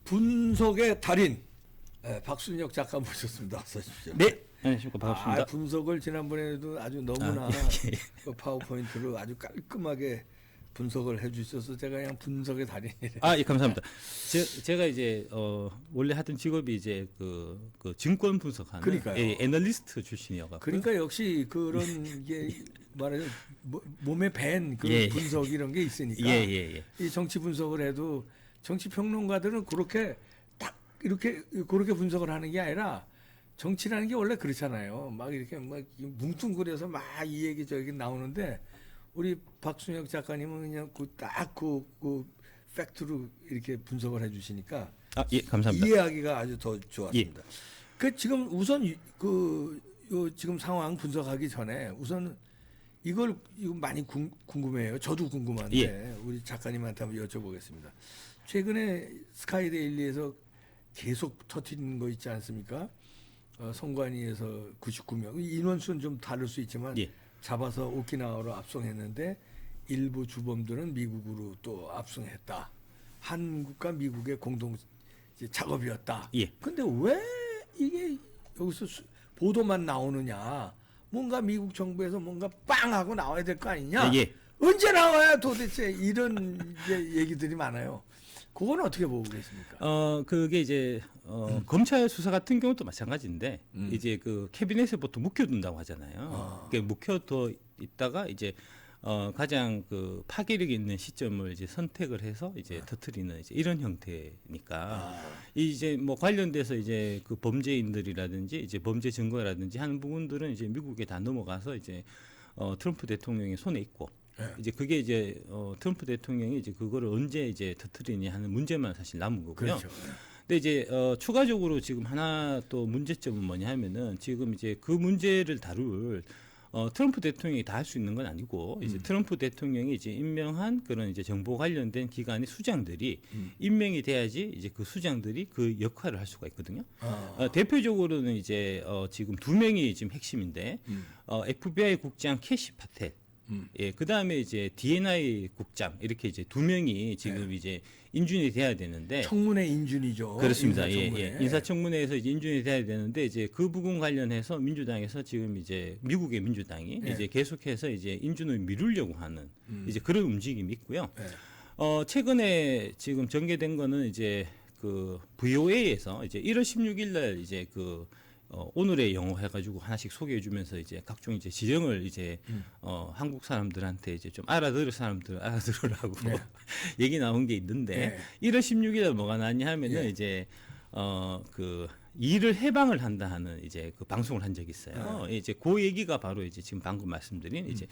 분석의 달인 박순혁 작가 모셨습니다. 어서 오십시오. 네, 안녕하십니까. 반갑습니다. 분석을 지난번에도 아주 너무나 예. 그 파워포인트로 아주 깔끔하게 분석을 해주셔서 제가 그냥 분석의 달인이래요. 예, 감사합니다. 제가 이제 원래 하던 직업이 이제 그 증권 분석하는 그러니까요. 애널리스트 출신이어가지고. 그러니까 역시 그런 게 말해 몸에 밴 그 예. 분석 이런 게 있으니까 예. 이 정치 분석을 해도 정치 평론가들은 그렇게 딱 이렇게 그렇게 분석을 하는 게 아니라 정치라는 게 원래 그렇잖아요. 막 이렇게 막 뭉뚱그려서 막 이 얘기 저기 나오는데 우리 박순혁 작가님은 그냥 그 팩트로 이렇게 분석을 해주시니까 예, 감사합니다. 이해하기가 아주 더 좋았습니다. 그 지금 우선 요 지금 상황 분석하기 전에 우선 이거 많이 궁금해요. 저도 궁금한데 예. 우리 작가님한테 한번 여쭤보겠습니다. 최근에 스카이데일리에서 계속 터뜨리는 거 있지 않습니까? 성관위에서 99명 인원수는 좀 다를 수 있지만 예. 잡아서 오키나와로 압송했는데 일부 주범들은 미국으로 또 압송했다. 한국과 미국의 공동 작업이었다. 예. 근데 왜 이게 여기서 보도만 나오느냐? 뭔가 미국 정부에서 뭔가 빵 하고 나와야 될 거 아니냐? 예. 언제 나와야 도대체 이런 얘기들이 많아요. 그건 어떻게 보고 계십니까? 그게 이제 검찰 수사 같은 경우도 마찬가지인데 이제 그 캐비넷에 보통 묵혀둔다고 하잖아요. 그게 묵혀둬 있다가 이제 가장 그 파괴력이 있는 시점을 이제 선택을 해서 이제 터트리는 이제 이런 형태니까 이제 뭐 관련돼서 이제 그 범죄인들이라든지 이제 범죄 증거라든지 하는 부분들은 이제 미국에 다 넘어가서 이제 트럼프 대통령의 손에 있고 이제 그게 이제 트럼프 대통령이 이제 그거를 언제 이제 터트리냐 하는 문제만 사실 남은 거고요. 그렇죠. 근데 이제 추가적으로 지금 하나 또 문제점은 뭐냐 하면은 지금 이제 그 문제를 다룰 트럼프 대통령이 다 할 수 있는 건 아니고 이제 트럼프 대통령이 이제 임명한 그런 이제 정보 관련된 기관의 수장들이 임명이 돼야지 이제 그 수장들이 그 역할을 할 수가 있거든요. 대표적으로는 이제 지금 두 명이 지금 핵심인데 FBI 국장 캐시 파텔. 예, 그 다음에 이제 D&I 국장 이렇게 이제 두 명이 지금 이제 인준이 돼야 되는데 청문회 인준이죠. 그렇습니다. 인사청문회. 인사청문회에서 이제 인준이 돼야 되는데 이제 그 부분 관련해서 민주당에서 지금 이제 미국의 민주당이 이제 계속해서 이제 인준을 미루려고 하는 이제 그런 움직임이 있고요. 최근에 지금 전개된 거는 이제 그 VOA에서 이제 1월 16일 날 이제 그 오늘의 영어 해가지고 하나씩 소개해주면서 이제 각종 이제 지령을 이제 한국 사람들한테 이제 좀 알아들을 사람들 알아들으라고 얘기 나온 게 있는데 1월 16일에 뭐가 나왔냐 하면은 이제 그 일을 해방을 한다 하는 이제 그 방송을 한 적이 있어요. 이제 그 얘기가 바로 이제 지금 방금 말씀드린 이제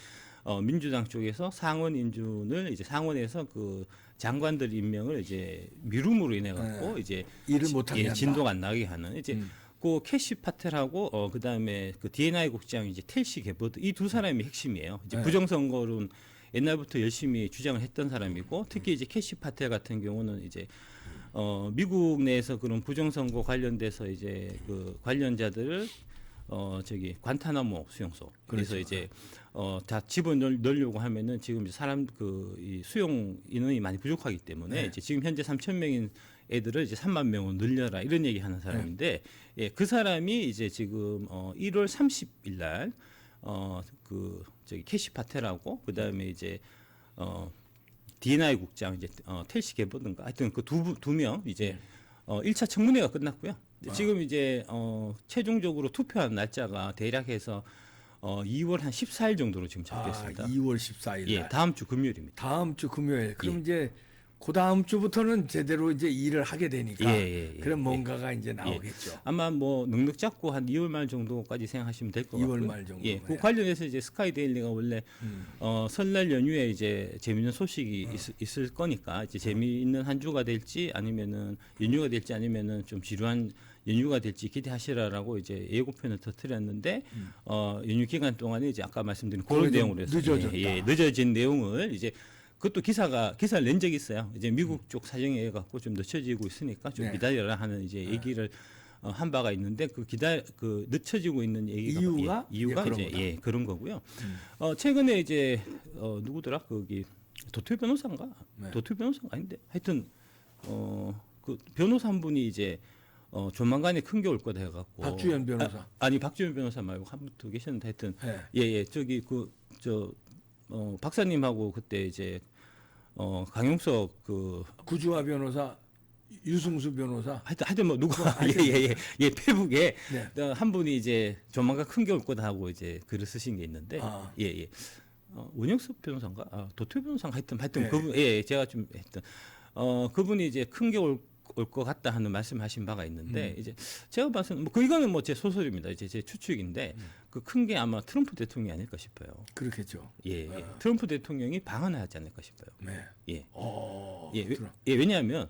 민주당 쪽에서 상원 인준을 이제 상원에서 그 장관들 임명을 이제 미룸으로 인해 갖고 이제 일을 못하게 한다. 진도가 안 나게 하는 이제 그 캐시 파텔하고 그다음에 그 D&I 국장 이제 텔시 게버드 이 두 사람이 핵심이에요. 이제 부정선거론 옛날부터 열심히 주장을 했던 사람이고 특히 이제 캐시 파텔 같은 경우는 이제 미국 내에서 그런 부정선거 관련돼서 이제 그 관련자들을 저기 관타나모 수용소 그래서 이제 다 집어넣으려고 하면은 지금 사람 그 이 수용 인원이 많이 부족하기 때문에 이제 지금 현재 3,000명인 애들을 이제 3만 명으로 늘려라 이런 얘기 하는 사람인데 예, 그 사람이 이제 지금 1월 30일 날 그 저기 캐시 파텔하고 그다음에 이제 D&I 국장 이제 텔시 게버든가 하여튼 그 두 명 이제 1차 청문회가 끝났고요. 지금 이제 최종적으로 투표한 날짜가 대략 해서 2월 한 14일 정도로 지금 잡혔습니다. 2월 14일. 예, 다음 주 금요일입니다. 다음 주 금요일. 그럼 이제 그 다음 주부터는 제대로 이제 일을 하게 되니까 그럼 뭔가가 이제 나오겠죠. 아마 뭐 넉넉 잡고 한 2월 말 정도까지 생각하시면 될 것 같고요. 2월 말 정도. 예, 그 관련해서 이제 스카이데일리가 원래 설날 연휴에 이제 재미있는 소식이 있을 거니까 이제 재미있는 한 주가 될지 아니면은 연휴가 될지 아니면은 좀 지루한 연휴가 될지 기대하시라라고 이제 예고편을 터뜨렸는데 연휴 기간 동안에 이제 아까 말씀드린 그런 내용으로 해서 늦어진 내용을 이제 그것도 기사를 낸 적이 있어요. 이제 미국 쪽 사정에 의해 갖고 좀 늦춰지고 있으니까 좀 기다려라 하는 이제 얘기를 한 바가 있는데 그 늦춰지고 있는 얘기가 이유가 이제 그런 거고요. 최근에 이제 누구더라 거기 도토리 변호사인가? 도토리 변호사가 아닌데 하여튼 그 변호사 한 분이 이제 조만간에 큰 게 올 거다 해갖고 박주현 변호사. 아니 박주현 변호사 말고 한 분 더 계셨는데 하여튼 네. 예예 저기 박사님하고 그때 이제 강용석 그 구주화 변호사, 유승수 변호사. 하여튼 뭐 누가 예예예 페북에 네. 한 분이 이제 조만간 큰 게 올 거다 하고 이제 글을 쓰신 게 있는데 예예 원영섭 변호사인가 도토 변호사인가 하여튼 네. 그분 예 제가 좀 했던 그분이 이제 큰 게 올 것 같다 하는 말씀하신 바가 있는데 이제 제가 봐서는 뭐 이거는 뭐 제 소설입니다. 이제 제 추측인데 그 큰 게 아마 트럼프 대통령이 아닐까 싶어요. 그렇겠죠. 예, 예. 트럼프 대통령이 방한을 하지 않을까 싶어요. 네. 예. 예. 왜냐하면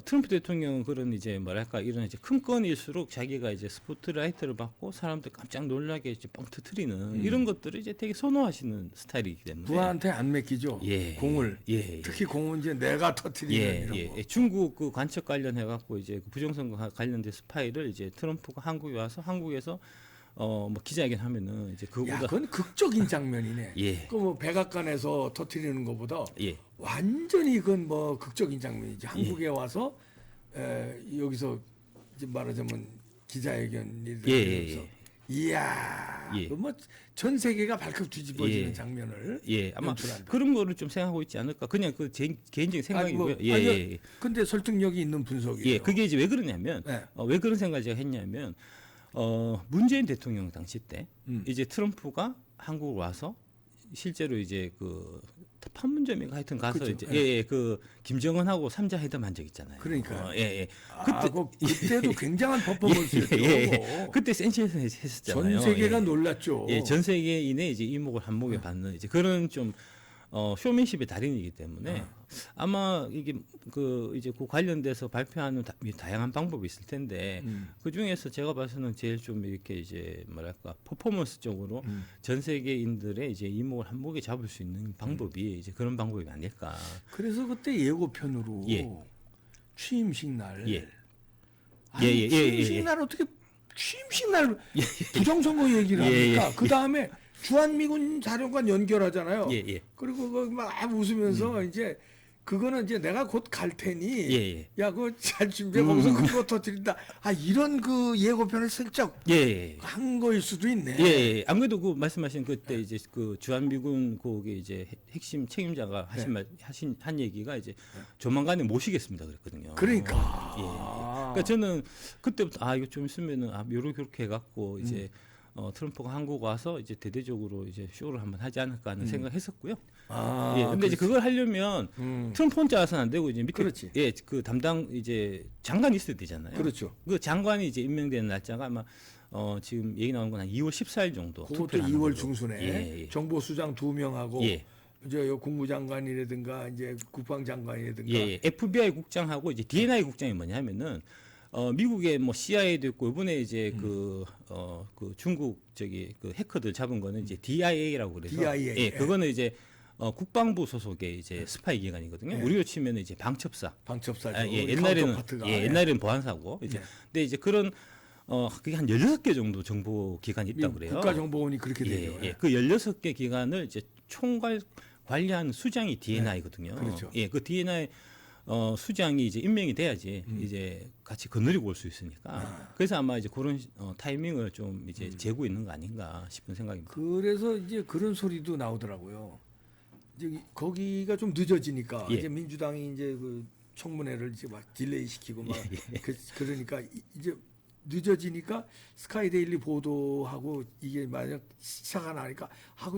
트럼프 대통령은 그런 이제 뭐랄까 이런 이제 큰 건일수록 자기가 이제 스포트라이트를 받고 사람들 깜짝 놀라게 이제 뻥 터트리는 이런 것들을 이제 되게 선호하시는 스타일이기 때문에 부하한테 안 맡기죠. 예, 공을. 예. 특히 공은 이제 내가 터트리는 예, 이런 예, 거. 예. 중국 그 관측 관련해 갖고 이제 그 부정선거 관련된 스파이를 이제 트럼프가 한국에 와서 한국에서 뭐 기자회견 하면은 이제 야, 그거보다 그건 극적인 장면이네. 예. 그 뭐 백악관에서 터트리는 것보다 예. 완전히 그건 뭐 극적인 장면이지. 한국에 와서 여기서 이제 말하자면 기자회견이 되면서 이야, 예. 뭐전 세계가 발칵 뒤집어지는 예. 장면을 예, 아마 연출한다. 그런 거를 좀 생각하고 있지 않을까. 그냥 그 제 개인적인 생각이고요. 예. 근데 설득력이 있는 분석이에요. 예, 그게 이제 왜 그러냐면 네. 왜 그런 생각을 제가 했냐면 문재인 대통령 당시 때 이제 트럼프가 한국 와서 실제로 이제 그 판문점인가 하여튼 가서 그렇죠. 이제 예. 그 김정은하고 3자 회담 한 적 있잖아요. 그러니까. 예. 그때도 굉장한 퍼포먼스였죠. 그때 센치에서 했었잖아요. 전 세계가 예. 놀랐죠. 예, 전 세계인의 이제 이목을 한몫에 받는 이제 그런 좀 쇼맨십의 달인이기 때문에 아마 이게 그 이제 그 관련돼서 발표하는 다양한 방법이 있을 텐데 그 중에서 제가 봐서는 제일 좀 이렇게 이제 뭐랄까 퍼포먼스적으로 전 세계인들의 이제 이목을 한몫에 잡을 수 있는 방법이 이제 그런 방법이 아닐까. 그래서 그때 예고편으로 예. 취임식 날. 예. 아니, 취임식 날 어떻게 취임식 날 부정선거 얘기를 예, 합니까? 그 다음에 주한미군 사령관 연결하잖아요. 예. 그리고 막 웃으면서 이제 그거는 이제 내가 곧 갈 테니 예. 야 그거 잘 준비해 거기서 그거 터뜨린다. 이런 그 예고편을 슬쩍 예. 한 거일 수도 있네. 예. 아무래도 그 말씀하신 그때 이제 그 주한미군 거기 이제 핵심 책임자가 한 얘기가 이제 조만간에 모시겠습니다 그랬거든요. 그러니까. 예. 그러니까 저는 그때부터 이거 좀 있으면은 요렇게 해갖고 이제 트럼프가 한국 와서 이제 대대적으로 이제 쇼를 한번 하지 않을까 하는 생각했었고요. 예. 근데 이제 그걸 하려면 트럼프 혼자 와서는 안 되고 이제 밑에 그렇지. 예, 그 담당 이제 장관이 있어야 되잖아요. 그렇죠. 그 장관이 이제 임명되는 날짜가 아마 지금 얘기 나오는 건 한 2월 14일 정도. 그것도 투표를 하는 2월 걸로. 중순에 예. 정보수장 2명하고 예. 이제 국무장관이라든가 이제 국방장관이라든가 예. FBI 국장하고 이제 DNI 국장이 뭐냐면은 미국의 뭐 CIA도 있고 이번에 이제 그 중국 그 해커들 잡은 거는 이제 DIA라고 그래서 DIA. 예, 그거는 이제 국방부 소속의 이제 스파이 기관이거든요. 예. 우리로 치면은 이제 방첩사. 방첩사죠. 예, 카운터파트가. 옛날에는 보안사고 이제 예. 근데 이제 그런 그게 한 16개 정도 정보 기관이 있다고 그래요. 국가정보원이 그렇게 되죠. 예. 그 16개 기관을 이제 총괄 관리하는 수장이 DNI거든요. 그렇죠. 예, 그 DNI 수장이 이제 임명이 돼야지 이제 같이 거느리고 올 수 있으니까. 그래서 아마 이제 그런 타이밍을 좀 이제 재고 있는 거 아닌가 싶은 생각입니다. 그래서 이제 그런 소리도 나오더라고요. 이제 거기가 좀 늦어지니까 예. 이제 민주당이 이제 그 청문회를 이제 막 딜레이 시키고 막 그러니까 이제 늦어지니까 스카이데일리 보도하고 이게 만약 시차가 나니까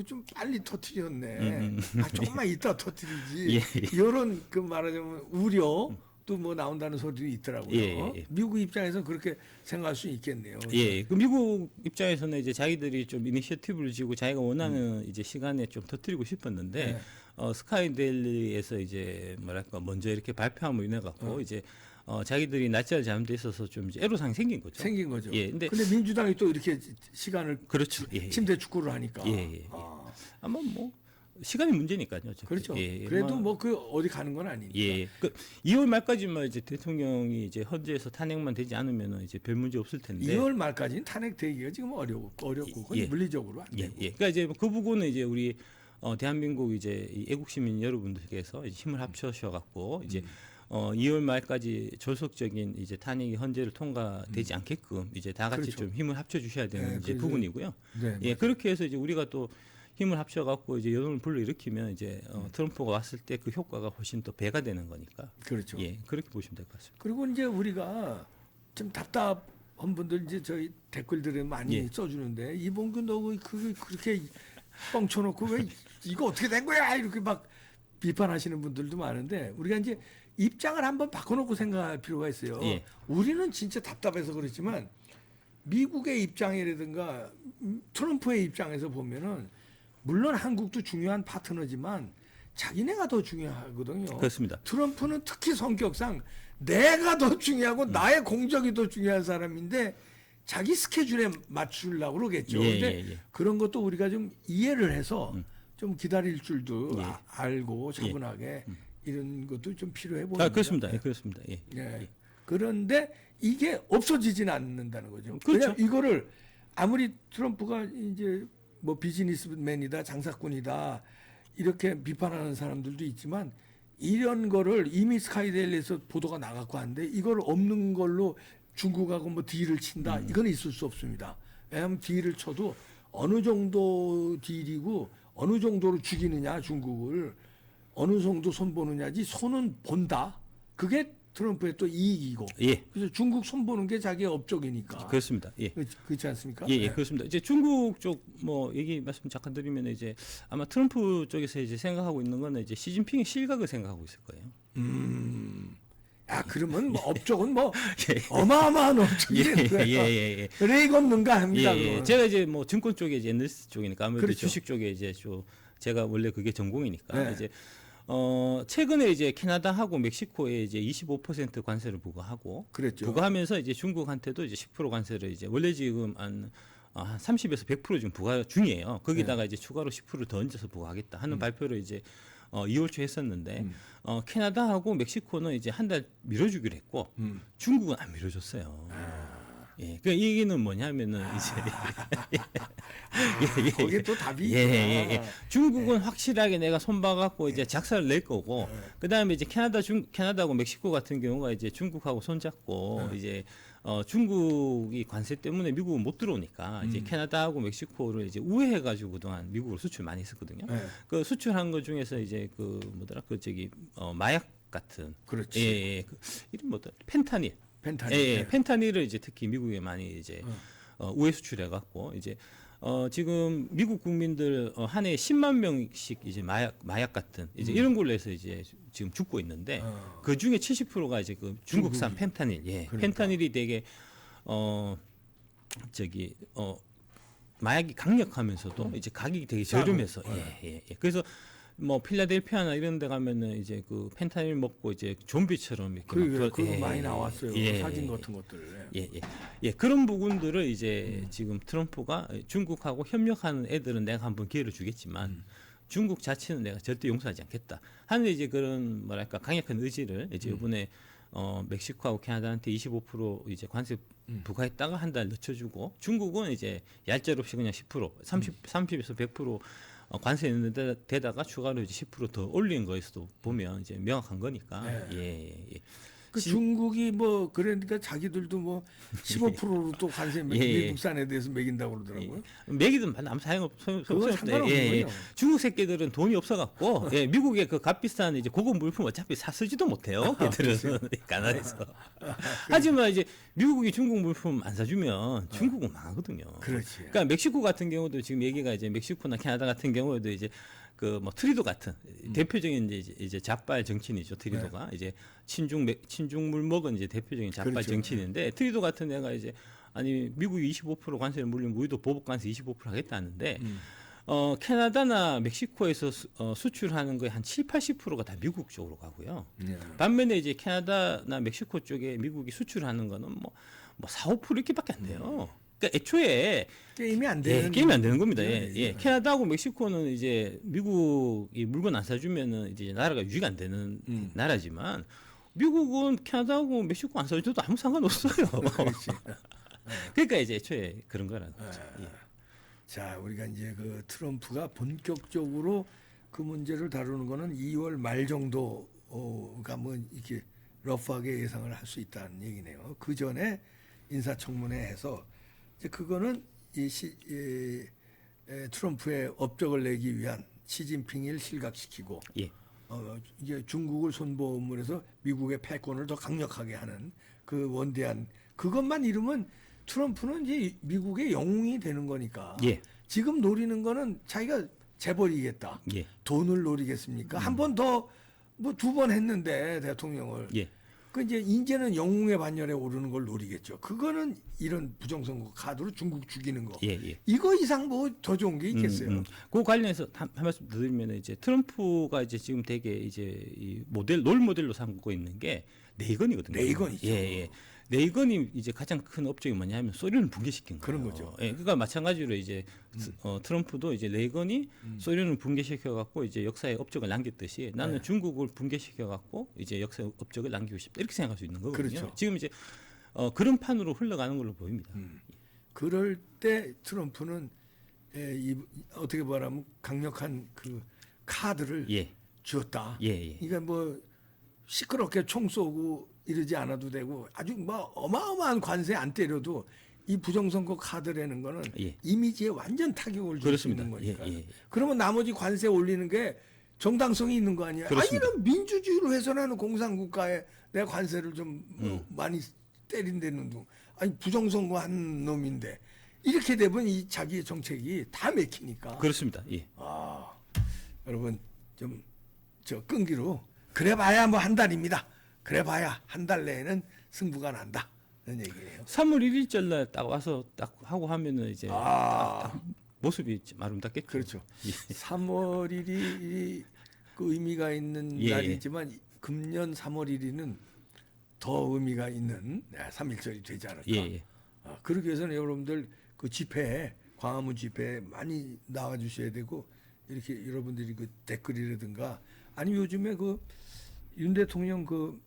좀 빨리 터뜨렸네. 조금만 이따 터뜨리지. 이런 그 말하자면 우려도 뭐 나온다는 소리도 있더라고요. 예. 미국 입장에서는 그렇게 생각할 수 있겠네요. 예, 그 미국 입장에서는 이제 자기들이 좀 이니셔티브를 지고 자기가 원하는 이제 시간에 좀 터뜨리고 싶었는데 스카이데일리에서 이제 뭐랄까 먼저 이렇게 발표함으로 인해 갖고 이제 자기들이 날짜를 잘못돼 있어서 좀 이제 애로사항이 생긴 거죠. 생긴 거죠. 예, 근데 민주당이 또 이렇게 시간을 그렇죠. 예. 침대 축구를 하니까. 예. 아마 뭐 시간이 문제니까요. 어차피. 그렇죠. 예, 그래도 뭐 그 어디 가는 건 아니니까. 예. 그 2월 말까지만 이제 대통령이 이제 헌재에서 탄핵만 되지 않으면은 이제 별 문제 없을 텐데. 2월 말까지는 탄핵되기가 지금 어렵고 그건 예. 물리적으로 안 되고. 예. 그러니까 이제 그 부분은 이제 우리 대한민국 이제 이 애국 시민 여러분들께서 이제 힘을 합쳐셔 갖고 이제 2월 말까지 졸속적인 이제 탄핵이 헌재를 통과되지 않게끔 이제 다 같이 그렇죠. 좀 힘을 합쳐 주셔야 되는 네, 이제 그래서- 부분이고요. 네, 예, 그렇게 해서 이제 우리가 또 힘을 합쳐 갖고 이제 여론을 불러일으키면 이제 트럼프가 왔을 때 그 효과가 훨씬 더 배가 되는 거니까. 그렇죠. 예, 그렇게 보시면 될 것 같습니다. 그리고 이제 우리가 좀 답답한 분들 이제 저희 댓글들에 많이 예. 써주는데 이봉규 너 그렇게 뻥쳐놓고 왜 이거 어떻게 된 거야 이렇게 막 비판하시는 분들도 많은데 우리가 이제 입장을 한번 바꿔놓고 생각할 필요가 있어요. 예. 우리는 진짜 답답해서 그렇지만 미국의 입장이라든가 트럼프의 입장에서 보면은 물론 한국도 중요한 파트너지만 자기네가 더 중요하거든요. 그렇습니다. 트럼프는 특히 성격상 내가 더 중요하고 나의 공적이 더 중요한 사람인데 자기 스케줄에 맞추려고 그러겠죠. 예, 근데 예, 예. 그런 것도 우리가 좀 이해를 해서 좀 기다릴 줄도 예. 알고 차분하게 이런 것도 좀 필요해 보입니다. 아, 그렇습니다. 예, 그렇습니다. 예. 예. 그런데 이게 없어지지는 않는다는 거죠. 그렇죠. 그냥 이거를 아무리 트럼프가 이제 뭐 비즈니스맨이다, 장사꾼이다 이렇게 비판하는 사람들도 있지만 이런 거를 이미 스카이데일리에서 보도가 나갔고 한데 이걸 없는 걸로 중국하고 뭐 딜을 친다 이건 있을 수 없습니다. 왜냐하면 딜을 쳐도 어느 정도 딜이고 어느 정도로 죽이느냐 중국을 어느 정도 손 보느냐지 손은 본다. 그게 트럼프의 또 이익이고. 예. 그래서 중국 손 보는 게 자기의 업적이니까. 그렇습니다. 예. 그렇지 않습니까? 예, 예, 네. 그렇습니다. 이제 중국 쪽 뭐 얘기 말씀 잠깐 드리면 이제 아마 트럼프 쪽에서 이제 생각하고 있는 거는 이제 시진핑의 실각을 생각하고 있을 거예요. 야 그러면 뭐 업적은 뭐 예. 어마어마한 업적이 예, 되는 거예요. 예. 레이건는가 예, 합니다. 예. 그건. 제가 이제 뭐 증권 쪽에 이제 애널리스트 쪽이니까 아무래도 그렇죠. 주식 쪽에 이제 제가 원래 그게 전공이니까 네. 이제 최근에 이제 캐나다하고 멕시코에 이제 25% 관세를 부과하고 그랬죠. 부과하면서 이제 중국한테도 이제 10% 관세를 이제 원래 지금 한 30에서 100% 지금 부과 중이에요. 거기다가 이제 추가로 10%를 더 얹어서 부과하겠다 하는 발표를 이제 2월 초에 했었는데 캐나다하고 멕시코는 이제 한 달 밀어주기로 했고 중국은 안 밀어줬어요. 예, 그 얘기는 뭐냐면은 이제 거기에 또 답이 예. 중국은 확실하게 내가 손봐갖고 이제 작사를 낼 거고, 그 다음에 이제 캐나다하고 멕시코 같은 경우가 이제 중국하고 손잡고 이제 중국이 관세 때문에 미국은 못 들어오니까 이제 캐나다하고 멕시코를 이제 우회해가지고 그동안 미국으로 수출 많이 했었거든요. 네. 그 수출한 것 중에서 이제 그 뭐더라 그 저기 마약 같은 그렇지. 예. 그 이름 뭐더라 펜타닐. 펜타닐. 예, 네. 펜타닐을 이제 특히 미국에 많이 이제 우회 수출해 갖고 이제 지금 미국 국민들 한 해에 10만 명씩 이제 마약 같은 이제 이런 걸로 해서 이제 지금 죽고 있는데 그 중에 70%가 이제 그 중국산 펜타닐. 예. 그러니까. 펜타닐이 되게 저기 마약이 강력하면서도 이제 가격이 되게 저렴해서 예. 그래서 뭐 필라델피아나 이런 데 가면은 이제 그 펜타닐 먹고 이제 좀비처럼 이렇게 그거 많이 나왔어요. 사진 같은 것들. 예, 그런 부분들을 이제 지금 트럼프가 중국하고 협력하는 애들은 내가 한번 기회를 주겠지만 중국 자체는 내가 절대 용서하지 않겠다 하는 이제 그런 뭐랄까 강력한 의지를 이제 이번에 멕시코하고 캐나다한테 25% 이제 관세 부과했다가 한 달 늦춰주고 중국은 이제 얄짤없이 그냥 10% 30에서 100% 관세 있는 데다가 추가로 이제 10% 더 올린 거에서도 보면 이제 명확한 거니까 예. 그 중국이 뭐 그러니까 자기들도 뭐 15%로 또 관세 미국산에 대해서 매긴다고 그러더라고요. 매기든 아무 소용없대. 상관없는 거예요. 중국 새끼들은 돈이 없어갖고 미국의 그 값비싼 이제 고급 물품 어차피 사 쓰지도 못해요. 걔들은 가난해서. 하지만 이제 미국이 중국 물품 안 사주면 중국은 망하거든요. 그렇지. 그러니까 멕시코 같은 경우도 지금 얘기가 이제 멕시코나 캐나다 같은 경우에도 이제 그 뭐 트리도 같은 대표적인 이제 좌빨 정치인이죠. 트리도가 이제 친중물 먹은 이제 대표적인 좌빨 그렇죠. 정치인인데 트리도 같은 애가 이제 아니 미국이 25% 관세를 물리면 우리도 보복 관세 25% 하겠다는데 캐나다나 멕시코에서 수출하는 거의 한 7~80%가 다 미국 쪽으로 가고요. 반면에 이제 캐나다나 멕시코 쪽에 미국이 수출하는 거는 뭐 4~5% 이렇게밖에 안 돼요. 그러니까 애초에 게임이 안 되는 게임이 안 되는 겁니다. 캐나다하고 멕시코는 이제 미국이 물건 안 사주면은 이제 나라가 유지가 안 되는 나라지만 미국은 캐나다하고 멕시코 안 사줘도 아무 상관없어요. 그러니까 이제 애초에 그런 거라는 거죠. 자, 우리가 이제 그 트럼프가 본격적으로 그 문제를 다루는 거는 2월 말 정도가 뭐 이렇게 러프하게 예상을 할 수 있다는 얘기네요. 그 전에 인사청문회에서 이제 그거는 트럼프의 업적을 내기 위한 시진핑을 실각시키고 예. 이제 중국을 손보험으로 미국의 패권을 더 강력하게 하는 그 원대한 그것만 이루면 트럼프는 이제 미국의 영웅이 되는 거니까. 예. 지금 노리는 거는 자기가 재벌이겠다. 예. 돈을 노리겠습니까? 한 번 더 뭐 2번 했는데 대통령을. 예. 그 이제는 영웅의 반열에 오르는 걸 노리겠죠. 그거는 이런 부정선거 카드로 중국 죽이는 거. 예. 예. 이거 이상 뭐 더 좋은 게 있겠어요. 그 관련해서 한 말씀 더 드리면 이제 트럼프가 이제 지금 되게 이제 이 롤 모델로 삼고 있는 게 레이건이거든요. 레이건이죠. 예, 예. 레이건이 이제 가장 큰 업적이 뭐냐면 소련을 붕괴시킨 거예요. 그런 거죠. 예, 그러니까 마찬가지로 이제 트럼프도 이제 레이건이 소련을 붕괴시켜 갖고 이제 역사의 업적을 남겼듯이 나는 네. 중국을 붕괴시켜 갖고 이제 역사의 업적을 남기고 싶다 이렇게 생각할 수 있는 거거든요. 그렇죠. 지금 이제 그런 판으로 흘러가는 걸로 보입니다. 그럴 때 트럼프는 어떻게 말하면 강력한 그 카드를 예, 쥐었다. 예, 예. 그러니까 뭐 시끄럽게 총 쏘고 이러지 않아도 되고 아주 뭐 어마어마한 관세 안 때려도 이 부정선거 카드라는 거는 예. 이미지에 완전 타격을 줄 수 그렇습니다. 있는 거니까. 예, 예. 그러면 나머지 관세 올리는 게 정당성이 있는 거 아니에요? 그렇습니다. 아니 이런 민주주의로 훼손하는 공산국가에 내가 관세를 좀 많이 때린다는 둥. 아니 부정선거 한 놈인데 이렇게 되면 이 자기의 정책이 다 맥히니까. 그렇습니다. 예. 아, 여러분 좀 저 끈기로 그래봐야 뭐 한 달입니다. 그래봐야 한 달 내에는 승부가 난다. 이런 얘기예요. 3월 1일절 날 딱 와서 딱 하고 하면은 이제 아, 모습이 좀 아름답겠죠. 그렇죠. 3월 1일이 그 의미가 있는 예. 날이지만 금년 3월 1일은 더 의미가 있는 3.1절이 되지 않을까. 예, 예. 그러기 위해서는 여러분들 그 집회에 광화문 집회에 많이 나와 주셔야 되고 이렇게 여러분들이 그 댓글이라든가 아니면 요즘에 그 윤 대통령 그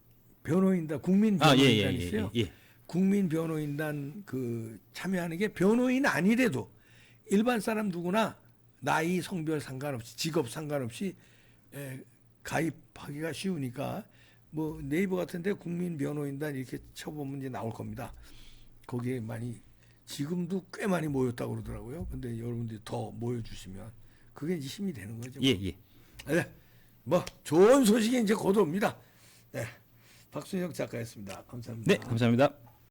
변호인단 국민 변호인단 있어요. 예. 국민 변호인단 그 참여하는 게 변호인 아니래도 일반 사람 누구나 나이 성별 상관없이 직업 상관없이 가입하기가 쉬우니까 뭐 네이버 같은데 국민 변호인단 이렇게 쳐보면 이제 나올 겁니다. 거기에 많이 지금도 꽤 많이 모였다고 그러더라고요. 근데 여러분들이 더 모여주시면 그게 이제 힘이 되는 거죠. 예, 예. 네, 뭐 좋은 소식이 이제 곧 옵니다. 네, 박순혁 작가였습니다. 감사합니다. 네, 감사합니다.